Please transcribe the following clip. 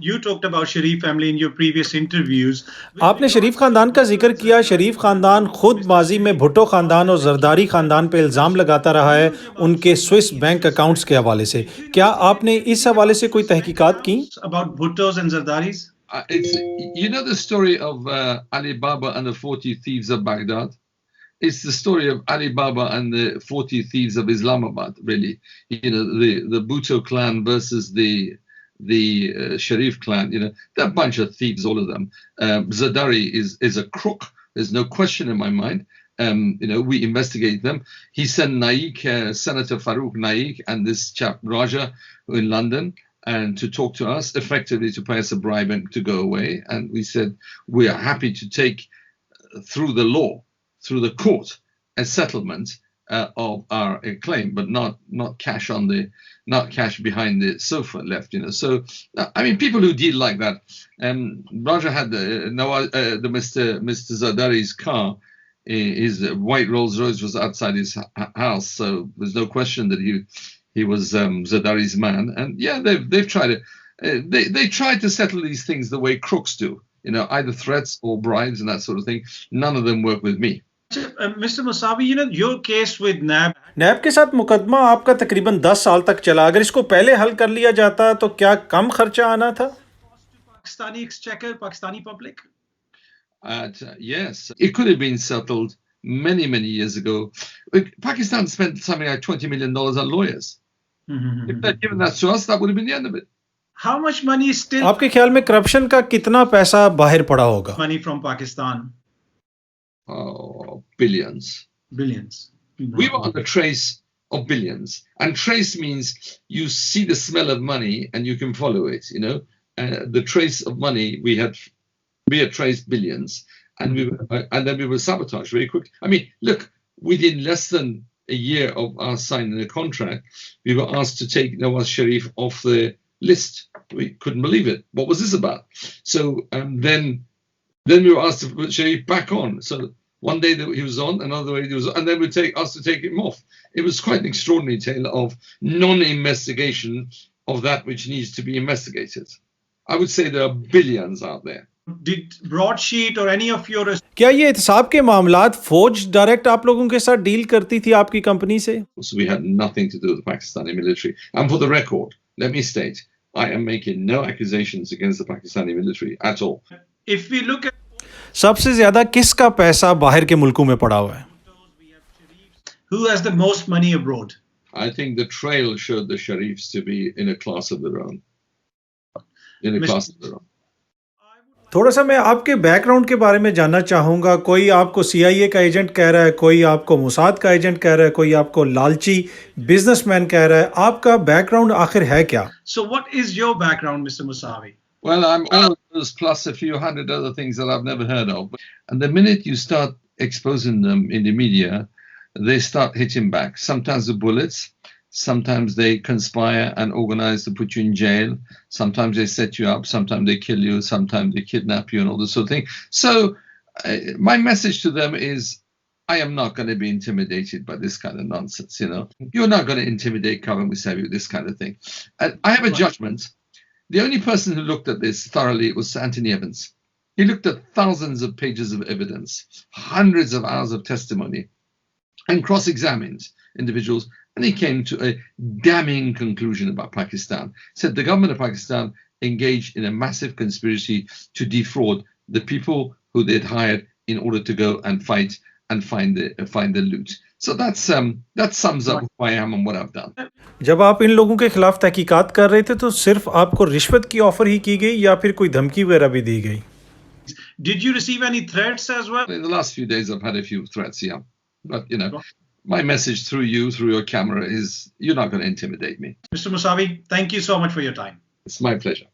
You talked about Sharif family in your previous interviews. आपने शरीफ खानदान का जिक्र किया। शरीफ खानदान खुद माजी में भुट्टो खानदान और जरदारी खानदान पे इल्ज़ाम लगाता रहा है उनके स्विस बैंक अकाउंट्स के हवाले से। क्या आपने इस हवाले से कोई तहकीकात की? About Bhuttos and Zardaris? It's, you know the story of Ali Baba and the 40 thieves of Baghdad? It's the story of Ali Baba and the 40 thieves of Islamabad, really. You know, the Bhutto clan versus the Sharif clan, you know, they're a bunch of thieves, all of them. Zardari is a crook. There's no question in my mind. You know, we investigate them. He sent Naik, Senator Farouk Naik, and this chap Raja in London, and to talk to us, effectively to pay us a bribe and to go away. And we said we are happy to take through the law, through the court, a settlement of our claim, but not cash not cash behind the sofa left. You know, so I mean, people who deal like that. Raja had the Mr. Zardari's car. His white Rolls Royce was outside his house, so there's no question that he was Zardari's man. And yeah, they've tried it. They tried to settle these things the way crooks do. You know, either threats or bribes and that sort of thing. None of them work with me. Mr. Musavi, you know, your case with NAB. नैब के साथ मुकदमा आपका तकरीबन 10 साल तक चला। अगर इसको पहले हल कर लिया जाता तो क्या कम खर्चा आना था? Pakistani exchequer, Pakistani public? Yes, it could have been settled many years ago. Pakistan spent something like $20 million on lawyers. If they'd given that to us, that would have been the end of it. How much money is still आपके ख्याल में corruption का कितना पैसा बाहर पड़ा होगा? money from Pakistan? Oh, billions. Billions. We were on the trace of billions, and trace means you see the smell of money and you can follow it. You know, the trace of money we had traced billions, and then we were sabotaged very quick. I mean, look, within less than a year of our signing the contract, we were asked to take Nawaz Sharif off the list. We couldn't believe it. What was this about? So then we were asked to put Sharif back on. So one day he was on, another day he was on, and then we asked to take him off. It was quite an extraordinary tale of non-investigation of that which needs to be investigated. I would say there are billions out there. Did Broadsheet or any of your क्या ये एहतसाब के मामलात फौज direct आप लोगों के साथ डील करती थी आपकी कंपनी से? So we had nothing to do with the Pakistani military. And for the record, let me state, I am making no accusations against the Pakistani military at all. if we look at सबसे ज्यादा किसका पैसा बाहर के मुल्कों में पड़ा हुआ है? who has the most money abroad? I think the trail showed the Sharifs to be in a class of their own. थोड़ा सा मैं आपके बैकग्राउंड के बारे में जानना चाहूँगा। कोई आपको CIA का एजेंट कह रहा है, कोई आपको मोसाद का एजेंट कह रहा है, कोई आपको लालची बिजनेसमैन कह रहा है। आपका बैकग्राउंड आखिर है क्या? So what is your background, Mr. Musavi? Well, I'm all of those plus a few hundred other things that I've never heard of. And the minute you start exposing them in the media, they start hitting back. Sometimes with bullets, sometimes they conspire and organize to put you in jail. Sometimes they set you up, sometimes they kill you, sometimes they kidnap you and all this sort of thing. So my message to them is, I am not going to be intimidated by this kind of nonsense, you know. You're not going to intimidate Kaveh Mousavi with this kind of thing. And I have a judgment. The only person who looked at this thoroughly was Sir Anthony Evans. He looked at thousands of pages of evidence, hundreds of hours of testimony, and cross-examined individuals, and he came to a damning conclusion about Pakistan. He said the government of Pakistan engaged in a massive conspiracy to defraud the people who they'd hired in order to go and fight and find the loot. So that sums up who I am and what I've done. जब आप इन लोगों के खिलाफ तहकीकात कर रहे थे तो सिर्फ आपको रिश्वत की ऑफर ही की गई या फिर कोई धमकी वगैरह भी दी गई? Did you receive any threats as well? In the last few days, I've had a few threats, yeah. But, you know, my message through your camera is, you're not going to intimidate me. Mr. Musavi, thank you so much for your time. It's my pleasure.